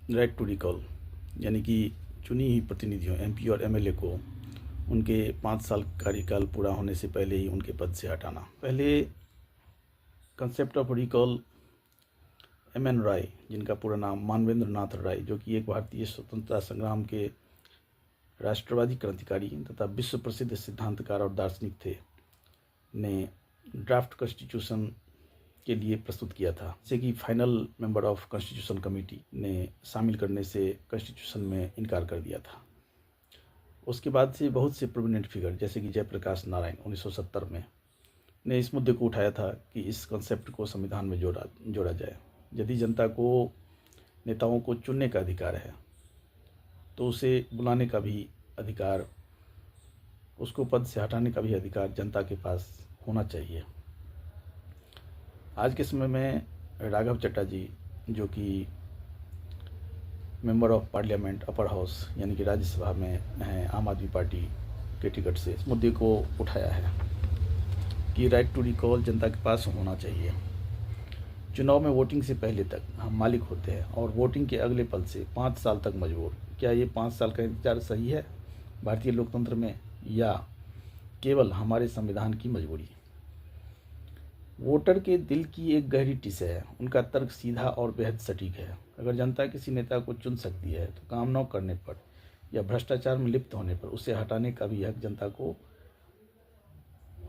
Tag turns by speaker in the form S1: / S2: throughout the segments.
S1: Right to recall यानी कि चुनी हुई प्रतिनिधियों एमपी और एमएलए को उनके 5 साल कार्यकाल पूरा होने से पहले ही उनके पद से हटाना। पहले कंसेप्ट ऑफ रिकॉल एम.एन. राय, जिनका पूरा नाम मानवेंद्र नाथ राय, जो कि एक भारतीय स्वतंत्रता संग्राम के राष्ट्रवादी क्रांतिकारी तथा विश्व प्रसिद्ध सिद्धांतकार और दार्शनिक थे, ने ड्राफ्ट कॉन्स्टिट्यूशन के लिए प्रस्तुत किया था, जैसे कि final member of constitution committee ने शामिल करने से कॉन्स्टिट्यूशन में इनकार कर दिया था। उसके बाद से बहुत से प्रोमिनेंट फिगर जैसे कि जयप्रकाश नारायण 1970 में ने इस मुद्दे को उठाया था कि इस कॉन्सेप्ट को संविधान में जोड़ा जाए। यदि जनता को नेताओं को चुनने का अधिकार है तो उसे बुलाने का भी अधिकार, उसको पद से हटाने का भी अधिकार जनता के पास होना चाहिए। आज के समय में राघव चड्ढा जी, जो कि member of parliament upper house यानी कि राज्यसभा में हैं आम आदमी पार्टी के टिकट से, इस मुद्दे को उठाया है कि राइट टू रिकॉल जनता के पास होना चाहिए। चुनाव में वोटिंग से पहले तक हम मालिक होते हैं और वोटिंग के अगले पल से 5 साल तक मजबूर। क्या ये 5 साल का इंतजार सही है भारतीय लोकतंत्र में, या केवल हमारे संविधान की मजबूरी? वोटर के दिल की एक गहरी टिस है। उनका तर्क सीधा और बेहद सटीक है। अगर जनता किसी नेता को चुन सकती है तो काम न करने पर या भ्रष्टाचार में लिप्त होने पर उसे हटाने का भी हक जनता को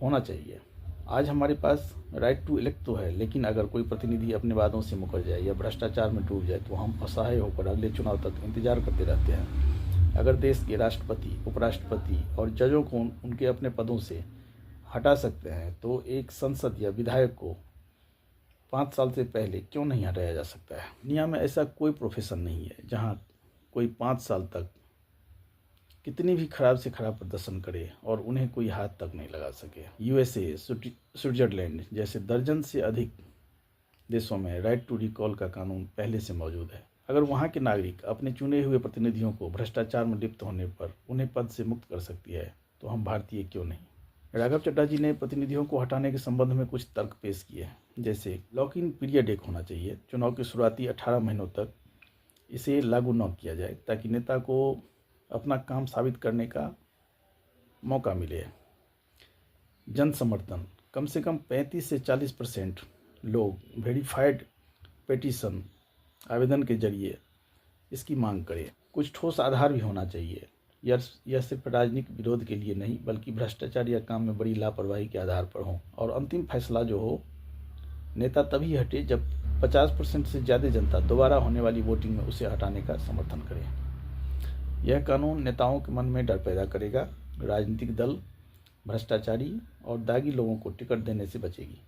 S1: होना चाहिए। आज हमारे पास राइट टू इलेक्ट तो है, लेकिन अगर कोई प्रतिनिधि अपने वादों से मुकर जाए या भ्रष्टाचार में डूब जाए तो हम असहाय होकर अगले चुनाव तक इंतजार करते रहते हैं। अगर देश के राष्ट्रपति, उपराष्ट्रपति और जजों को उनके अपने पदों से हटा सकते हैं तो एक संसद या विधायक को 5 साल से पहले क्यों नहीं हटाया जा सकता है? दुनिया में ऐसा कोई प्रोफेशन नहीं है जहां कोई 5 साल तक कितनी भी खराब से खराब प्रदर्शन करे और उन्हें कोई हाथ तक नहीं लगा सके। यूएसए, स्विट्जरलैंड जैसे दर्जन से अधिक देशों में राइट टू रिकॉल का कानून पहले से मौजूद है। अगर वहां के नागरिक अपने चुने हुए प्रतिनिधियों को भ्रष्टाचार में लिप्त होने पर उन्हें पद से मुक्त कर सकती है तो हम भारतीय क्यों नहीं? राघव चड्ढा जी ने प्रतिनिधियों को हटाने के संबंध में कुछ तर्क पेश किए, जैसे लॉक इन पीरियड एक होना चाहिए। चुनाव के शुरुआती 18 महीनों तक इसे लागू न किया जाए ताकि नेता को अपना काम साबित करने का मौका मिले। जन समर्थन कम से कम 35 से 40% लोग वेरीफाइड पेटिशन आवेदन के जरिए इसकी मांग करें। कुछ ठोस आधार भी होना चाहिए। यह सिर्फ राजनीतिक विरोध के लिए नहीं बल्कि भ्रष्टाचार या काम में बड़ी लापरवाही के आधार पर हो। और अंतिम फैसला जो हो, नेता तभी हटे जब 50% से ज़्यादा जनता दोबारा होने वाली वोटिंग में उसे हटाने का समर्थन करे। यह कानून नेताओं के मन में डर पैदा करेगा। राजनीतिक दल भ्रष्टाचारी और दागी लोगों को टिकट देने से बचेगी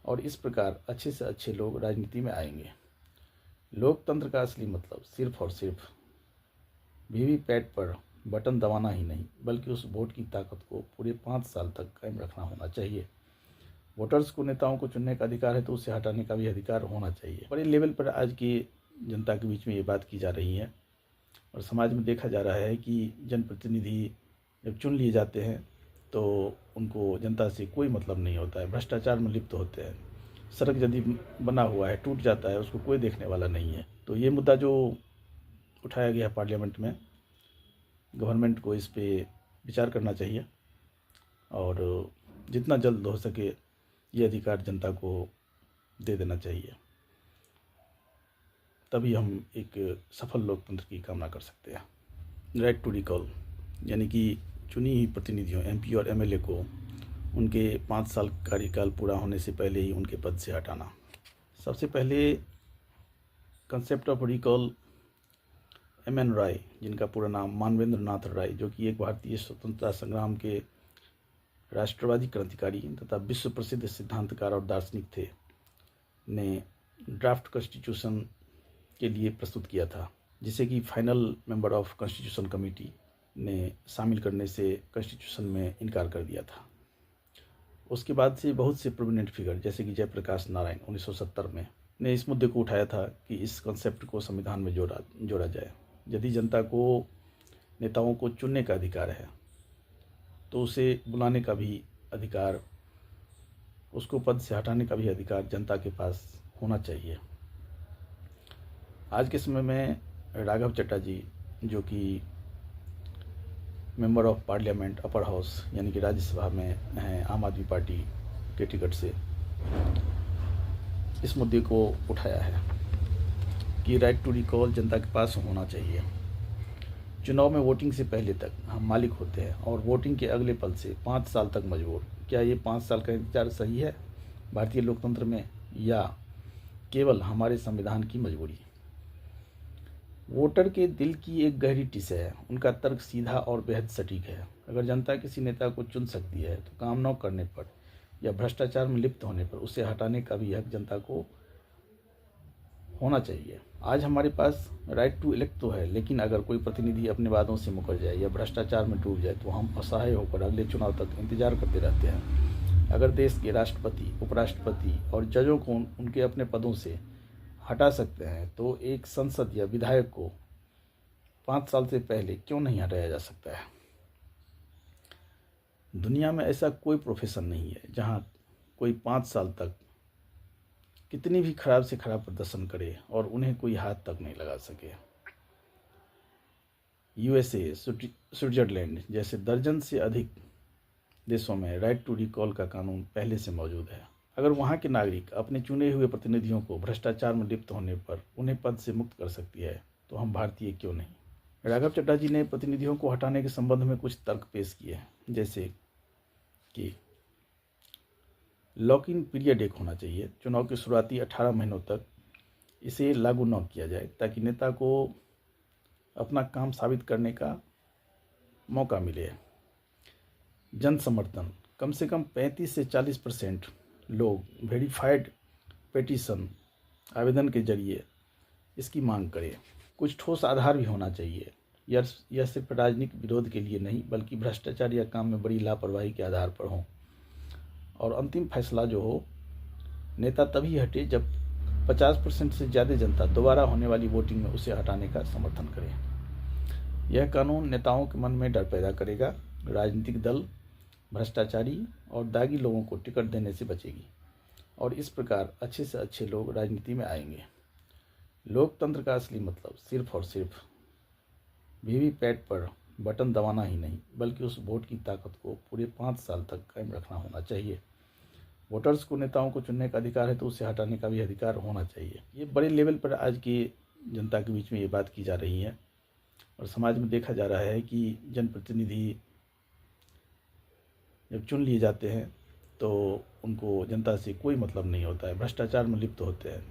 S1: और इस प्रकार अच्छे से अच्छे लोग राजनीति में आएंगे। लोकतंत्र का असली मतलब सिर्फ और सिर्फ वीवीपैट पर बटन दबाना ही नहीं बल्कि उस वोट की ताकत को पूरे 5 साल तक कायम रखना होना चाहिए। वोटर्स को नेताओं को चुनने का अधिकार है तो उसे हटाने का भी अधिकार होना चाहिए। बड़े लेवल पर आज की जनता के बीच में ये बात की जा रही है और समाज में देखा जा रहा है कि जनप्रतिनिधि जब चुन लिए जाते हैं तो उनको जनता से कोई मतलब नहीं होता है, भ्रष्टाचार में लिप्त होते हैं। सड़क यदि बना हुआ है, टूट जाता है, उसको कोई देखने वाला नहीं है। तो ये मुद्दा जो उठाया गया पार्लियामेंट में, गवर्नमेंट को इस पे विचार करना चाहिए और जितना जल्द हो सके ये अधिकार जनता को दे देना चाहिए। तभी हम एक सफल लोकतंत्र की कामना कर सकते हैं। राइट टू रिकॉल यानी कि चुनी हुई प्रतिनिधियों एमपी और एमएलए को उनके 5 साल कार्यकाल पूरा होने से पहले ही उनके पद से हटाना। सबसे पहले कंसेप्ट ऑफ रिकॉल एम.एन. राय, जिनका पूरा नाम मानवेंद्र नाथ राय, जो कि एक भारतीय स्वतंत्रता संग्राम के राष्ट्रवादी क्रांतिकारी तथा विश्व प्रसिद्ध सिद्धांतकार और दार्शनिक थे, ने ड्राफ्ट कॉन्स्टिट्यूशन के लिए प्रस्तुत किया था, जिसे कि final member of constitution committee ने शामिल करने से कॉन्स्टिट्यूशन में इनकार कर दिया था। उसके बाद से बहुत से प्रोमिनेंट फिगर जैसे कि जयप्रकाश नारायण 1970 में ने इस मुद्दे को उठाया था कि इस कॉन्सेप्ट को संविधान में जोड़ा जाए। यदि जनता को नेताओं को चुनने का अधिकार है तो उसे बुलाने का भी अधिकार, उसको पद से हटाने का भी अधिकार जनता के पास होना चाहिए। आज के समय में राघव चड्ढा जी, जो कि member of parliament upper house यानी कि राज्यसभा में हैं आम आदमी पार्टी के टिकट से, इस मुद्दे को उठाया है कि राइट टू रिकॉल जनता के पास होना चाहिए। चुनाव में वोटिंग से पहले तक हम मालिक होते हैं और वोटिंग के अगले पल से 5 साल तक मजबूर। क्या ये 5 साल का इंतजार सही है भारतीय लोकतंत्र में, या केवल हमारे संविधान की मजबूरी? वोटर के दिल की एक गहरी टिस है। उनका तर्क सीधा और बेहद सटीक है। अगर जनता किसी नेता को चुन सकती है तो काम न करने पर या भ्रष्टाचार में लिप्त होने पर उसे हटाने का भी हक जनता को होना चाहिए। आज हमारे पास राइट टू इलेक्ट तो है, लेकिन अगर कोई प्रतिनिधि अपने वादों से मुकर जाए या भ्रष्टाचार में डूब जाए तो हम असहाय होकर अगले चुनाव तक इंतजार करते रहते हैं। अगर देश के राष्ट्रपति, उपराष्ट्रपति और जजों को उनके अपने पदों से हटा सकते हैं तो एक संसद या विधायक को 5 साल से पहले क्यों नहीं हटाया जा सकता है? दुनिया में ऐसा कोई प्रोफेशन नहीं है जहां कोई 5 साल तक कितनी भी खराब से खराब प्रदर्शन करे और उन्हें कोई हाथ तक नहीं लगा सके। यूएसए, स्विट्जरलैंड जैसे दर्जन से अधिक देशों में राइट टू रिकॉल का कानून पहले से मौजूद है। अगर वहाँ के नागरिक अपने चुने हुए प्रतिनिधियों को भ्रष्टाचार में लिप्त होने पर उन्हें पद से मुक्त कर सकती है तो हम भारतीय क्यों नहीं? राघव चड्ढा जी ने प्रतिनिधियों को हटाने के संबंध में कुछ तर्क पेश किए हैं, जैसे कि लॉक इन पीरियड एक होना चाहिए। चुनाव के शुरुआती 18 महीनों तक इसे लागू न किया जाए ताकि नेता को अपना काम साबित करने का मौका मिले। जन समर्थन, कम से कम 35 से 40% लोग वेरीफाइड पेटिशन आवेदन के जरिए इसकी मांग करें। कुछ ठोस आधार भी होना चाहिए। यह सिर्फ राजनीतिक विरोध के लिए नहीं बल्कि भ्रष्टाचार या काम में बड़ी लापरवाही के आधार पर हो। और अंतिम फैसला जो हो, नेता तभी हटे जब 50% से ज़्यादा जनता दोबारा होने वाली वोटिंग में उसे हटाने का समर्थन करे। यह कानून नेताओं के मन में डर पैदा करेगा। राजनीतिक दल भ्रष्टाचारी और दागी लोगों को टिकट देने से बचेगी और इस प्रकार अच्छे से अच्छे लोग राजनीति में आएंगे। लोकतंत्र का असली मतलब सिर्फ और सिर्फ वीवीपैट पर बटन दबाना ही नहीं बल्कि उस वोट की ताकत को पूरे 5 साल तक कायम रखना होना चाहिए। वोटर्स को नेताओं को चुनने का अधिकार है तो उसे हटाने का भी अधिकार होना चाहिए। ये बड़े लेवल पर आज की जनता के बीच में ये बात की जा रही है और समाज में देखा जा रहा है कि जनप्रतिनिधि जब चुन लिए जाते हैं तो उनको जनता से कोई मतलब नहीं होता है, भ्रष्टाचार में लिप्त होते हैं।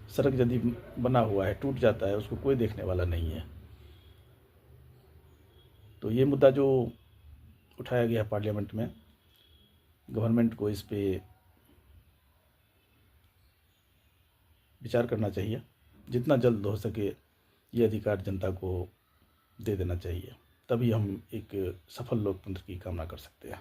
S1: सड़क यदि बना हुआ है, टूट जाता है, उसको कोई देखने वाला नहीं है। तो ये मुद्दा जो उठाया गया पार्लियामेंट में, गवर्नमेंट को इस पे विचार करना चाहिए। जितना जल्द हो सके ये अधिकार जनता को दे देना चाहिए, तभी हम एक सफल लोकतंत्र की कामना कर सकते हैं।